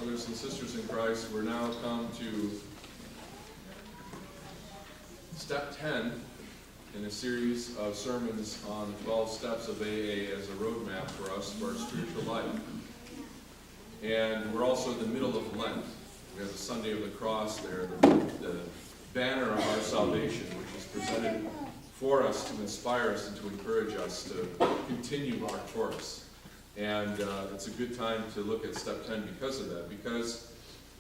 brothers and sisters in Christ, we're now come to step 10 in a series of sermons on the 12 steps of AA as a roadmap for us for our spiritual life. And we're also in the middle of Lent. We have the Sunday of the Cross there, the banner of our salvation, which is presented for us to inspire us and to encourage us to continue our course. And it's a good time to look at step 10 because of that. Because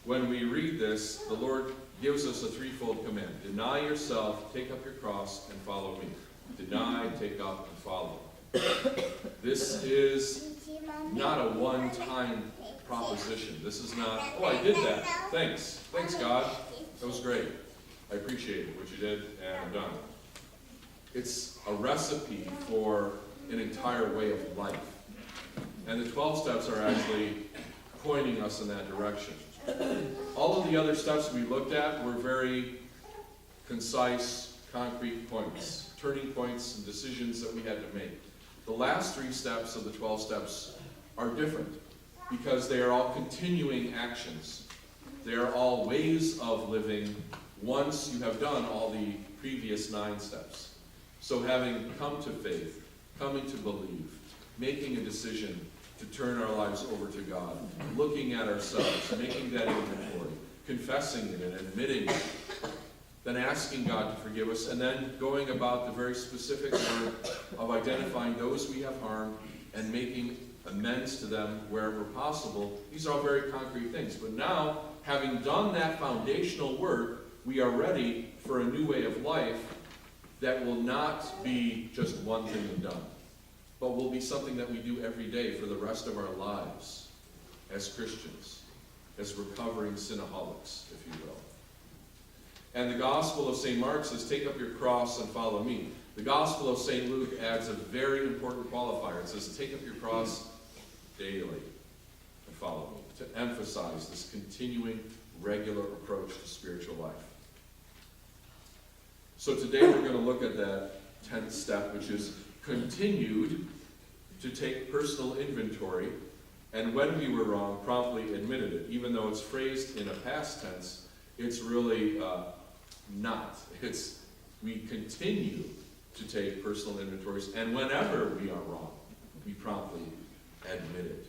when we read this, the Lord gives us a threefold command. Deny yourself, take up your cross, and follow me. Deny, take up, and follow. This is not a one-time proposition. This is not, oh, I did that. Thanks. Thanks, God. That was great. I appreciate what you did, and I'm done. It's a recipe for an entire way of life. And the 12 steps are actually pointing us in that direction. All of the other steps we looked at were very concise, concrete points, turning points and decisions that we had to make. The last 3 steps of the 12 steps are different because they are all continuing actions. They are all ways of living once you have done all the previous 9 steps. So having come to faith, coming to believe, making a decision to turn our lives over to God, looking at ourselves, making that inventory, confessing it and admitting it, then asking God to forgive us, and then going about the very specific work of identifying those we have harmed and making amends to them wherever possible. These are all very concrete things. But now, having done that foundational work, we are ready for a new way of life that will not be just one thing and done, but will be something that we do every day for the rest of our lives as Christians, as recovering sinaholics, if you will. And the Gospel of St. Mark says, take up your cross and follow me. The Gospel of St. Luke adds a very important qualifier. It says, take up your cross daily and follow me, to emphasize this continuing, regular approach to spiritual life. So today we're going to look at that 10th step, which is continued to take personal inventory, and when we were wrong, promptly admitted it. Even though it's phrased in a past tense, it's really not. It's we continue to take personal inventories, and whenever we are wrong, we promptly admit it.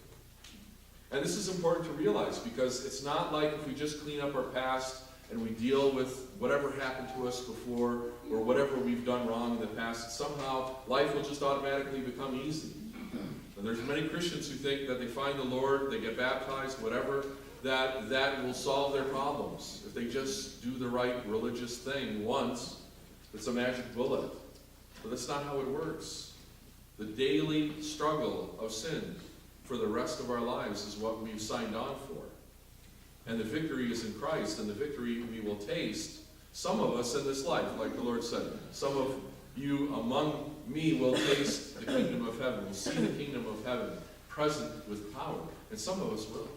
And this is important to realize because it's not like if we just clean up our past and we deal with whatever happened to us before or whatever we've done wrong in the past, somehow life will just automatically become easy. And there's many Christians who think that they find the Lord, they get baptized, whatever, that will solve their problems. If they just do the right religious thing once, it's a magic bullet. But that's not how it works. The daily struggle of sin for the rest of our lives is what we've signed on for. And the victory is in Christ, and the victory we will taste, some of us in this life, like the Lord said. Some of you among me will taste the kingdom of heaven, will see the kingdom of heaven present with power. And some of us will.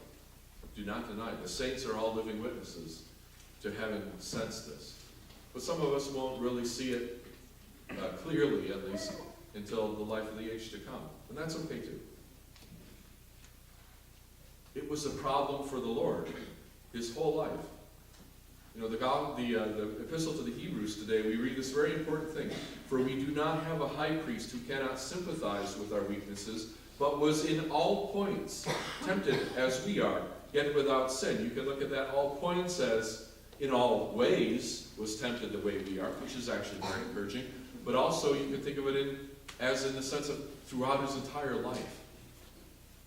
Do not deny. The saints are all living witnesses to having sensed this. But some of us won't really see it clearly, at least, until the life of the age to come. And that's okay too. It was a problem for the Lord his whole life. You know, the epistle to the Hebrews today, we read this very important thing. For we do not have a high priest who cannot sympathize with our weaknesses, but was in all points tempted as we are, yet without sin. You can look at that. All points as in all ways was tempted the way we are, which is actually very encouraging. But also you can think of it as in the sense of throughout his entire life.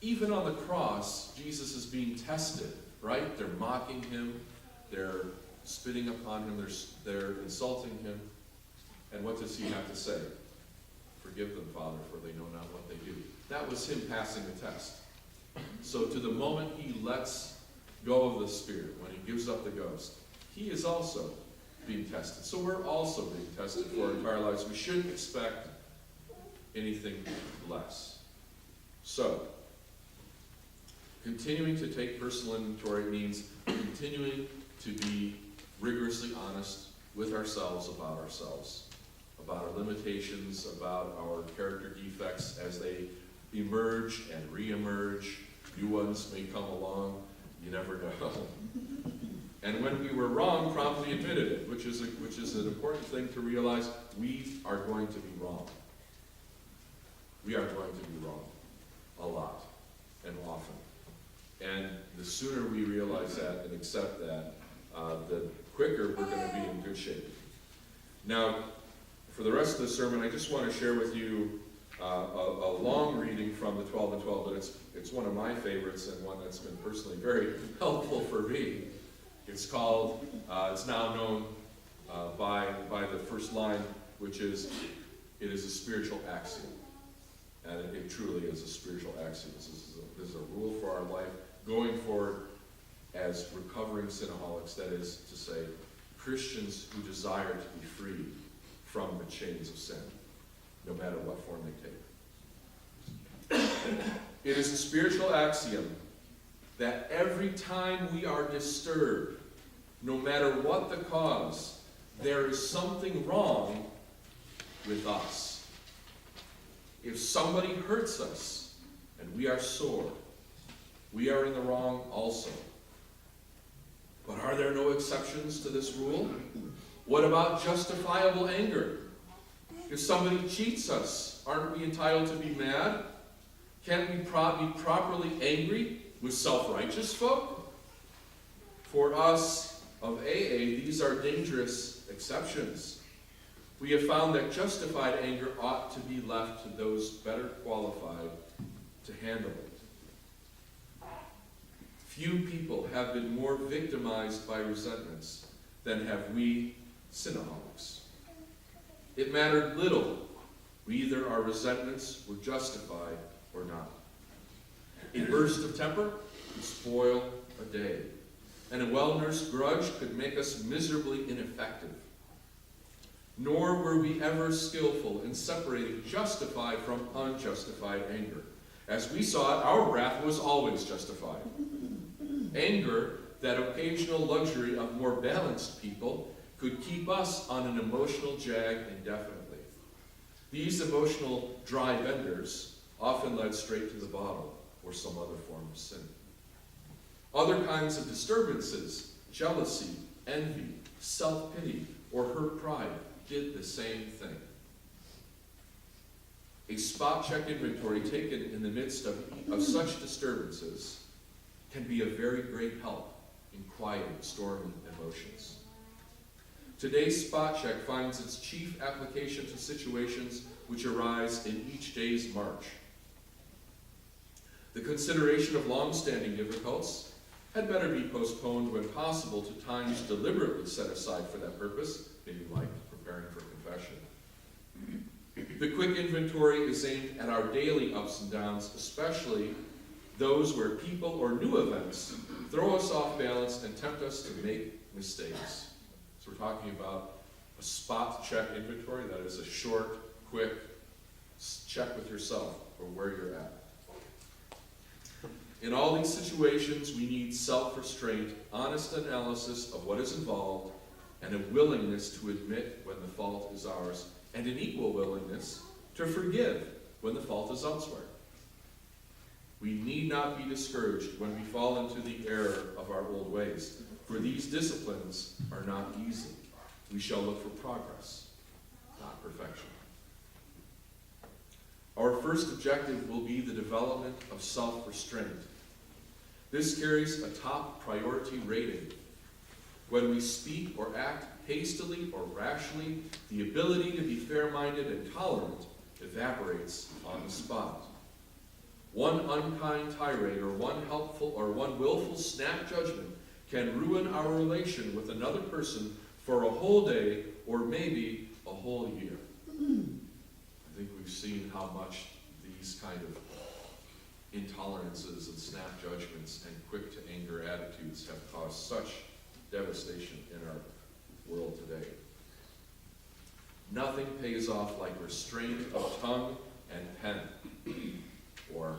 Even on the cross, Jesus is being tested, right? They're mocking him. They're spitting upon him. They're insulting him. And what does he have to say? Forgive them, Father, for they know not what they do. That was him passing the test. So to the moment he lets go of the Spirit, when he gives up the ghost, he is also being tested. So we're also being tested for our entire lives. We shouldn't expect anything less. So, continuing to take personal inventory means continuing to be rigorously honest with ourselves, about our limitations, about our character defects as they emerge and re-emerge. New ones may come along. You never know. And when we were wrong, promptly admitted it, which is an important thing to realize. We are going to be wrong. We are going to be wrong a lot and often. And the sooner we realize that and accept that, the quicker we're going to be in good shape. Now, for the rest of the sermon, I just want to share with you a long reading from the 12 and 12, but it's one of my favorites and one that's been personally very helpful for me. It's called, it's now known by the first line, which is, it is a spiritual axiom. And it truly is a spiritual axiom. This is a rule for our life going forward as recovering sinaholics, that is to say, Christians who desire to be freed from the chains of sin, no matter what form they take. It is a spiritual axiom that every time we are disturbed, no matter what the cause, there is something wrong with us. If somebody hurts us and we are sore, we are in the wrong also. But are there no exceptions to this rule? What about justifiable anger? If somebody cheats us, aren't we entitled to be mad? Can't we be properly angry with self-righteous folk? For us of AA, these are dangerous exceptions. We have found that justified anger ought to be left to those better qualified to handle it. Few people have been more victimized by resentments than have we sinaholics. It mattered little whether our resentments were justified or not. A burst of temper could spoil a day, and a well-nursed grudge could make us miserably ineffective. Nor were we ever skillful in separating justified from unjustified anger. As we saw it, our wrath was always justified. Anger, that occasional luxury of more balanced people, could keep us on an emotional jag indefinitely. These emotional dry benders often led straight to the bottle or some other form of sin. Other kinds of disturbances, jealousy, envy, self-pity, or hurt pride, did the same thing. A spot check inventory taken in the midst of such disturbances can be a very great help in quieting stormy emotions. Today's spot check finds its chief application to situations which arise in each day's march. The consideration of long-standing difficulties had better be postponed when possible to times deliberately set aside for that purpose, maybe like preparing for confession. The quick inventory is aimed at our daily ups and downs, especially those where people or new events throw us off balance and tempt us to make mistakes. So we're talking about a spot check inventory. That is a short, quick check with yourself or where you're at. In all these situations, we need self-restraint, honest analysis of what is involved, and a willingness to admit when the fault is ours, and an equal willingness to forgive when the fault is elsewhere. We need not be discouraged when we fall into the error of our old ways, for these disciplines are not easy. We shall look for progress, not perfection. Our first objective will be the development of self-restraint. This carries a top priority rating. When we speak or act hastily or rashly, the ability to be fair-minded and tolerant evaporates on the spot. One unkind tirade or one willful snap judgment can ruin our relation with another person for a whole day or maybe a whole year. I think we've seen how much these kind of intolerances and snap judgments and quick-to-anger attitudes have caused such devastation in our world today. Nothing pays off like restraint of tongue and pen or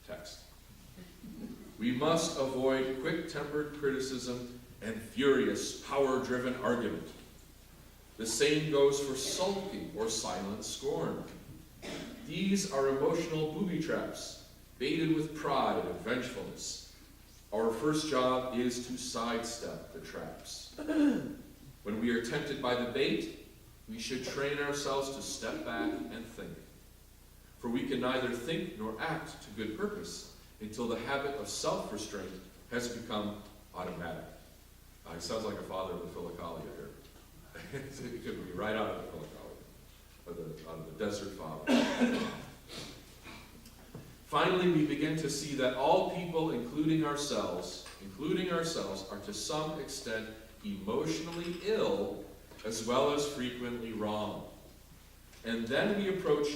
text. We must avoid quick-tempered criticism and furious, power-driven argument. The same goes for sulking or silent scorn. These are emotional booby traps, baited with pride and vengefulness. Our first job is to sidestep the traps. When we are tempted by the bait, we should train ourselves to step back and think. For we can neither think nor act to good purpose until the habit of self-restraint has become automatic. He sounds like a father of the Philokalia here. It could be right out of the Philokalia, or out of the desert father. Finally, we begin to see that all people, including ourselves, are to some extent emotionally ill as well as frequently wrong. And then we approach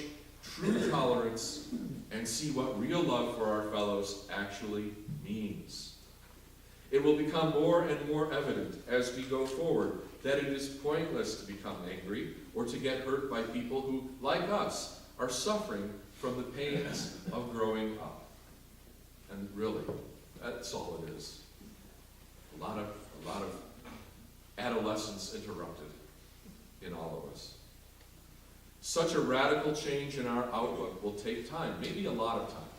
true tolerance and see what real love for our fellows actually means. It will become more and more evident as we go forward that it is pointless to become angry or to get hurt by people who, like us, are suffering from the pains of growing up. And really, that's all it is. A lot of adolescence interrupted in all of us. Such a radical change in our outlook will take time, maybe a lot of time.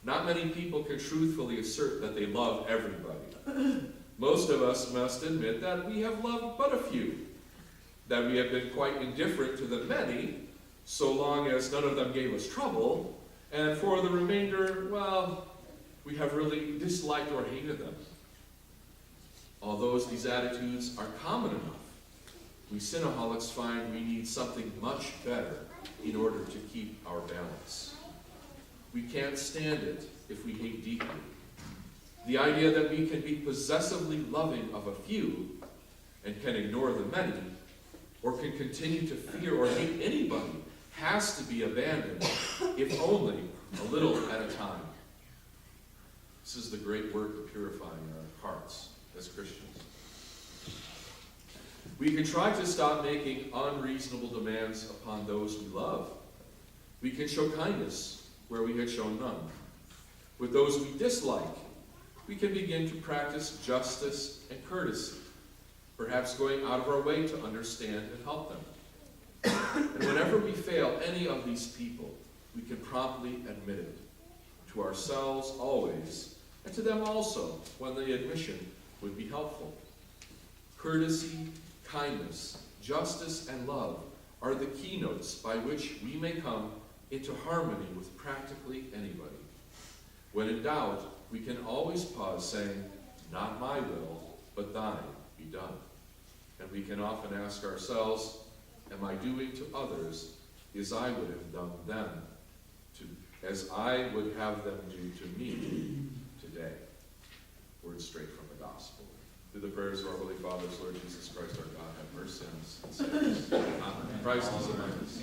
Not many people can truthfully assert that they love everybody. Most of us must admit that we have loved but a few, that we have been quite indifferent to the many, so long as none of them gave us trouble, and for the remainder, well, we have really disliked or hated them. Although these attitudes are common enough, we sinaholics find we need something much better in order to keep our balance. We can't stand it if we hate deeply. The idea that we can be possessively loving of a few and can ignore the many, or can continue to fear or hate anybody, has to be abandoned, if only a little at a time. This is the great work of purifying our hearts as Christians. We can try to stop making unreasonable demands upon those we love. We can show kindness where we had shown none. With those we dislike, we can begin to practice justice and courtesy, perhaps going out of our way to understand and help them. And whenever we fail any of these people, we can promptly admit it, to ourselves always, and to them also, when the admission would be helpful. Courtesy, kindness, justice, and love are the keynotes by which we may come into harmony with practically anybody. When in doubt, we can always pause saying, "Not my will, but thine be done." And we can often ask ourselves, am I doing to others as I would have done them, as I would have them do to me today? Words straight from the gospel. Through the prayers of our Holy Fathers, Lord Jesus Christ, our God, have mercy on us and save us. Amen. Christ is among us.